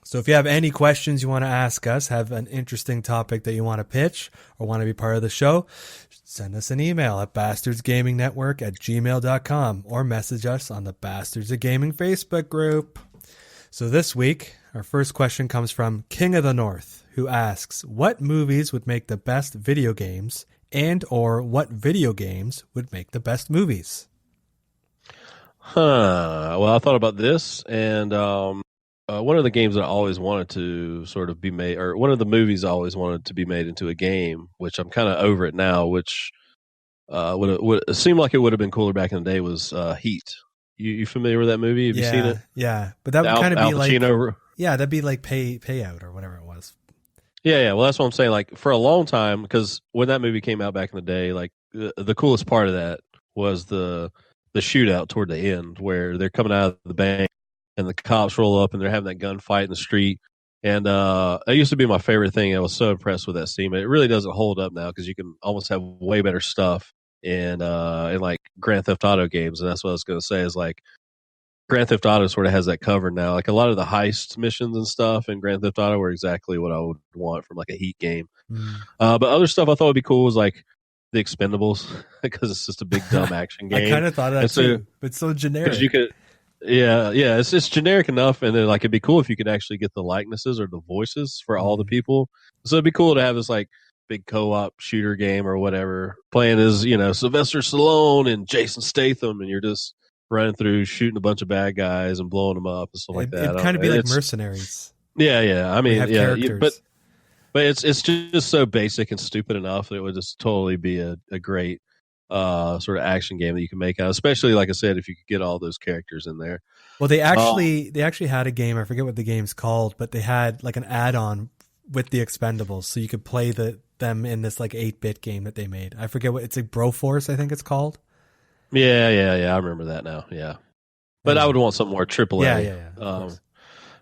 So if you have any questions you want to ask us, have an interesting topic that you want to pitch or want to be part of the show, send us an email at bastardsgamingnetwork@gmail.com or message us on the Bastards of Gaming Facebook group. So this week, our first question comes from King of the North, who asks, what movies would make the best video games and or what video games would make the best movies? Well, I thought about this, and one of the games that I always wanted to sort of be made, or one of the movies I always wanted to be made into a game, which I'm kind of over it now, which would seem like it would have been cooler back in the day, was Heat. You familiar with that movie? Have you seen it? Yeah, but that would kind of Al be like, Pacino. yeah, that'd be like payout or whatever it was. Yeah. Well, that's what I'm saying. Like for a long time, because when that movie came out back in the day, like the coolest part of that was the shootout toward the end, where they're coming out of the bank and the cops roll up and they're having that gunfight in the street. And that used to be my favorite thing. I was so impressed with that scene, but it really doesn't hold up now because you can almost have way better stuff in like Grand Theft Auto games. And that's what I was going to say is like Grand Theft Auto sort of has that covered now. Like a lot of the heist missions and stuff in Grand Theft Auto were exactly what I would want from like a Heat game. But other stuff I thought would be cool was like the Expendables because it's just a big dumb action game. I kind of thought of that too, but it's so generic. You could, yeah, it's just generic enough, and then like it'd be cool if you could actually get the likenesses or the voices for all the people. So it'd be cool to have this like big co-op shooter game or whatever, playing as Sylvester Stallone and Jason Statham, and you're just running through shooting a bunch of bad guys and blowing them up and stuff like that. It'd kind of be like Mercenaries. Yeah. I mean, characters. but it's just so basic and stupid enough that it would just totally be a great sort of action game that you can make out, especially like I said, if you could get all those characters in there. Well, they actually had a game. I forget what the game's called, but they had like an add-on with the Expendables, so you could play them in this like 8-bit game that they made. I forget what it's like, Broforce, I think it's called. Yeah. I remember that now. Yeah, but I would want something more AAA. Yeah.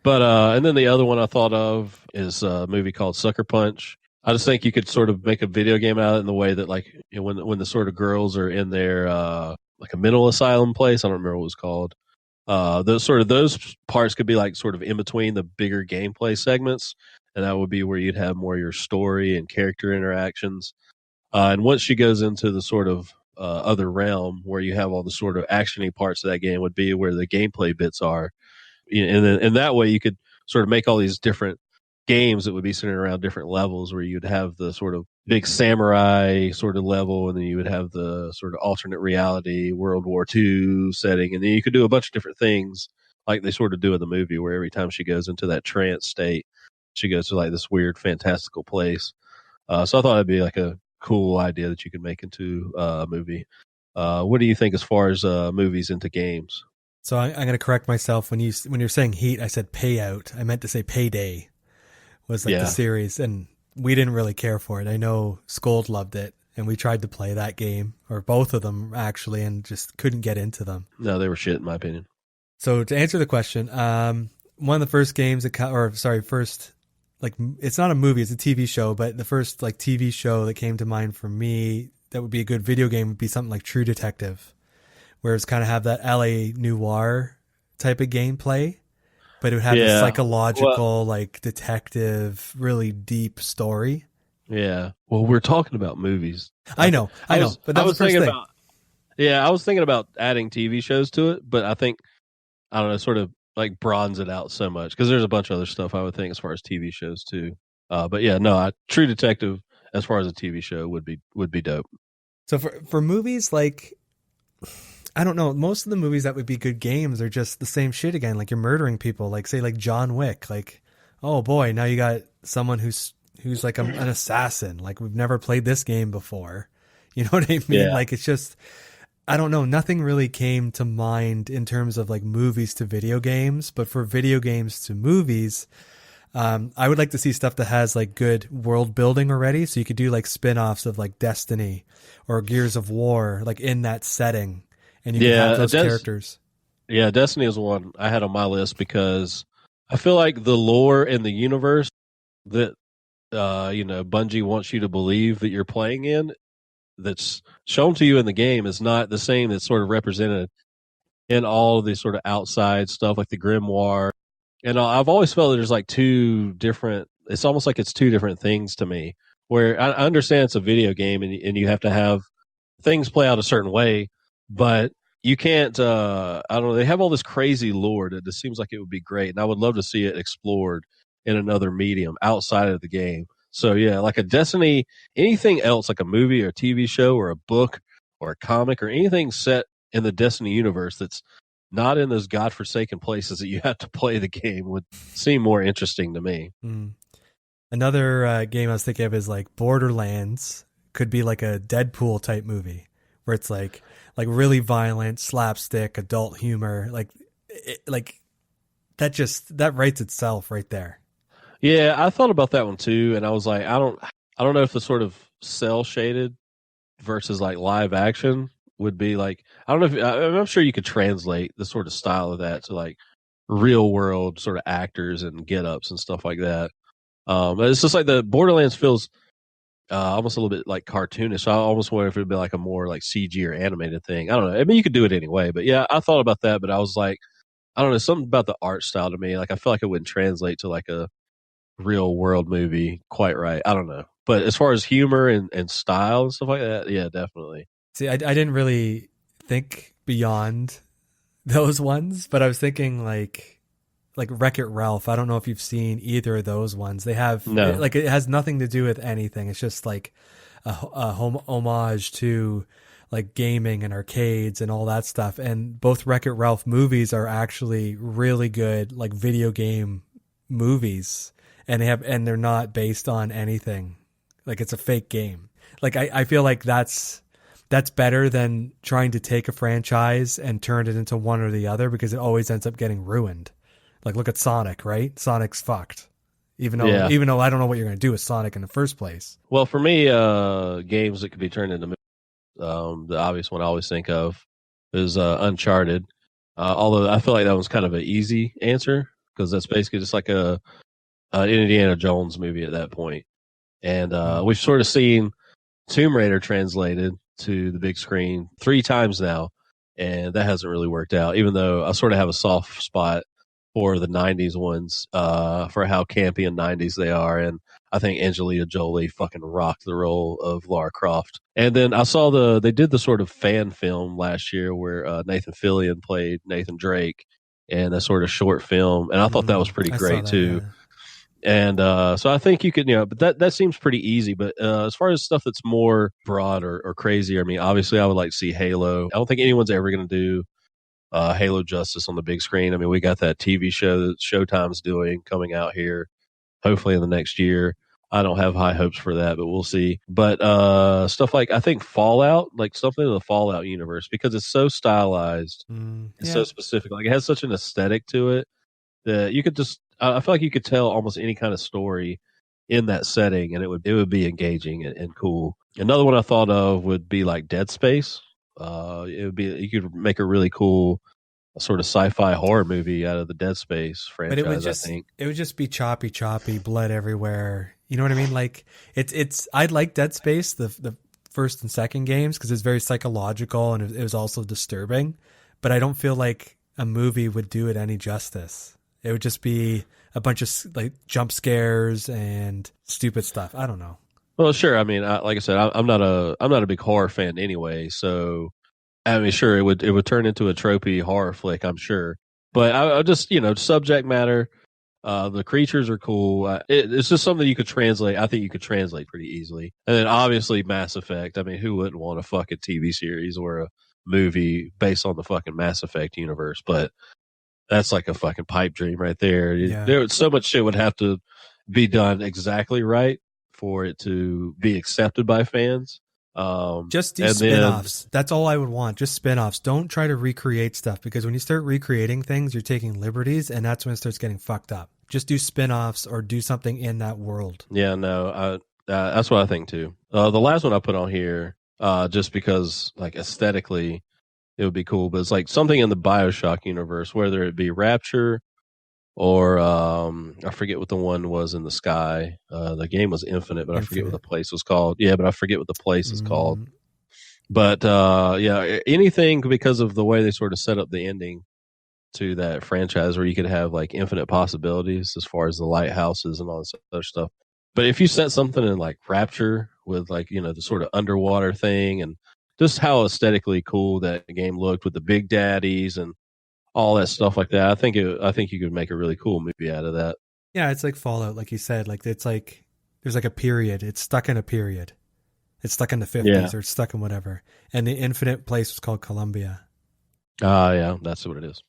But and then the other one I thought of is a movie called Sucker Punch. I just think you could sort of make a video game out of it in the way that, like, when the sort of girls are in their like a mental asylum place. I don't remember what it was called. Those parts could be like sort of in between the bigger gameplay segments, and that would be where you'd have more of your story and character interactions. And once she goes into the sort of other realm where you have all the sort of actiony parts of that game, would be where the gameplay bits are. And then in that way, you could sort of make all these different games that would be centered around different levels, where you'd have the sort of big samurai sort of level, and then you would have the sort of alternate reality World War II setting, and then you could do a bunch of different things like they sort of do in the movie, where every time she goes into that trance state, she goes to like this weird fantastical place. So I thought it'd be like a cool idea that you could make into a movie. What do you think as far as movies into games? So I'm going to correct myself. When you're saying Heat, I said Payout. I meant to say Payday was like the series, and we didn't really care for it. I know Scold loved it, and we tried to play that game, or both of them actually, and just couldn't get into them. No, they were shit in my opinion. So to answer the question, one of the first games first, like, it's not a movie, it's a TV show, but the first like TV show that came to mind for me that would be a good video game would be something like True Detective, where it's kind of have that LA noir type of gameplay, but it would have this psychological, like detective, really deep story. Yeah. Well, we're talking about movies. I know, but that was the first thing. I was thinking about adding TV shows to it, but I think, I don't know, sort of like bronze it out so much, because there's a bunch of other stuff I would think as far as TV shows too. But yeah, no, True Detective as far as a TV show would be dope. So for movies, like, I don't know, most of the movies that would be good games are just the same shit again. Like, you're murdering people, like say like John Wick. Like, oh boy, now you got someone who's like an assassin. Like, we've never played this game before. You know what I mean? Yeah. Like, it's just, I don't know. Nothing really came to mind in terms of like movies to video games, but for video games to movies, I would like to see stuff that has like good world building already. So you could do like spin-offs of like Destiny or Gears of War, like in that setting, and you can have those characters. Yeah, Destiny is one I had on my list because I feel like the lore in the universe that Bungie wants you to believe that you're playing in, that's shown to you in the game, is not the same that's sort of represented in all of the sort of outside stuff like the Grimoire And I've always felt that there's like two different. It's almost like it's two different things to me. Where I understand it's a video game and you have to have things play out a certain way, but you can't. I don't know. They have all this crazy lore that just seems like it would be great, and I would love to see it explored in another medium outside of the game. So yeah, like a Destiny, anything else like a movie or a TV show or a book or a comic or anything set in the Destiny universe that's not in those godforsaken places that you have to play the game would seem more interesting to me. Mm. Another game I was thinking of is like Borderlands. Could be like a Deadpool type movie where it's like really violent, slapstick, adult humor. Like that writes itself right there. Yeah, I thought about that one too, and I was like, I don't know if the sort of cell shaded versus like live action would be like, I don't know if I'm sure you could translate the sort of style of that to like real world sort of actors and get ups and stuff like that. But it's just like the Borderlands feels almost a little bit like cartoonish. So I almost wonder if it'd be like a more like CG or animated thing. I don't know. I mean, you could do it anyway, but yeah, I thought about that, but I was like, I don't know, something about the art style to me. Like I feel like it wouldn't translate to like a real world movie quite right. I don't know. But as far as humor and style and stuff like that, yeah, definitely. See, I didn't really think beyond those ones, but I was thinking like Wreck-It Ralph. I don't know if you've seen either of those ones. They have No. like it has nothing to do with anything. It's just like a homage to like gaming and arcades and all that stuff. And both Wreck-It Ralph movies are actually really good like video game movies, and they're not based on anything. Like it's a fake game. Like I feel like that's better than trying to take a franchise and turn it into one or the other because it always ends up getting ruined. Like look at Sonic, right? Sonic's fucked. Yeah. Even though I don't know what you're going to do with Sonic in the first place. Well, for me, games that could be turned into movies, the obvious one I always think of is Uncharted. Although I feel like that was kind of an easy answer because that's basically just like a an Indiana Jones movie at that point. And we've sort of seen Tomb Raider translated to the big screen 3 times now, and that hasn't really worked out. Even though I sort of have a soft spot for the '90s ones, for how campy and '90s they are, and I think Angelina Jolie fucking rocked the role of Lara Croft. And then I saw they did the sort of fan film last year where Nathan Fillion played Nathan Drake, and a sort of short film, and I thought that was pretty I saw great that, too. yeah. And so I think you could, but that seems pretty easy. But as far as stuff that's more broad or crazy, I mean, obviously, I would like to see Halo. I don't think anyone's ever going to do Halo justice on the big screen. I mean, we got that TV show that Showtime's doing coming out here, hopefully in the next year. I don't have high hopes for that, but we'll see. But stuff like I think Fallout, like something in the Fallout universe, because it's so stylized, it's so Yeah. specific. Like it has such an aesthetic to it that you could just I feel like you could tell almost any kind of story in that setting and it would be engaging and cool. Another one I thought of would be like Dead Space. It would be you could make a really cool sort of sci-fi horror movie out of the Dead Space But franchise, I think. it would just be choppy, blood everywhere. You know what I mean? Like it's I like Dead Space, the first and second games, because it's very psychological and it was also disturbing. But I don't feel like a movie would do it any justice. It would just be a bunch of like jump scares and stupid stuff. I don't know. Well, sure. I mean, like I said, I'm not a big horror fan anyway. So, I mean, sure, it would turn into a tropey horror flick, I'm sure. But I just subject matter. The creatures are cool. It's just something you could translate. I think you could translate pretty easily. And then obviously Mass Effect. I mean, who wouldn't want a fucking TV series or a movie based on the fucking Mass Effect universe? But that's like a fucking pipe dream right there. Yeah. There, so much shit would have to be done exactly right for it to be accepted by fans. Just do and spin-offs. That's all I would want. Just spin-offs. Don't try to recreate stuff, because when you start recreating things, you're taking liberties, and that's when it starts getting fucked up. Just do spin-offs or do something in that world. Yeah, no, that's what I think too. The last one I put on here, just because like aesthetically it would be cool, but it's like something in the BioShock universe, whether it be Rapture or I forget what the one was in the sky. The game was Infinite, but I forget what the place was called. Yeah, but I forget what the place is called. But yeah, anything, because of the way they sort of set up the ending, to that franchise where you could have like infinite possibilities as far as the lighthouses and all this other stuff. But if you set something in like Rapture with like, you know, the sort of underwater thing and just how aesthetically cool that game looked with the Big Daddies and all that stuff like that, I think you could make a really cool movie out of that. Yeah, it's like Fallout, like you said. Like it's like there's like a period. It's stuck in a period. It's stuck in the 50s Yeah. or it's stuck in whatever. And the infinite place was called Columbia. Yeah, that's what it is.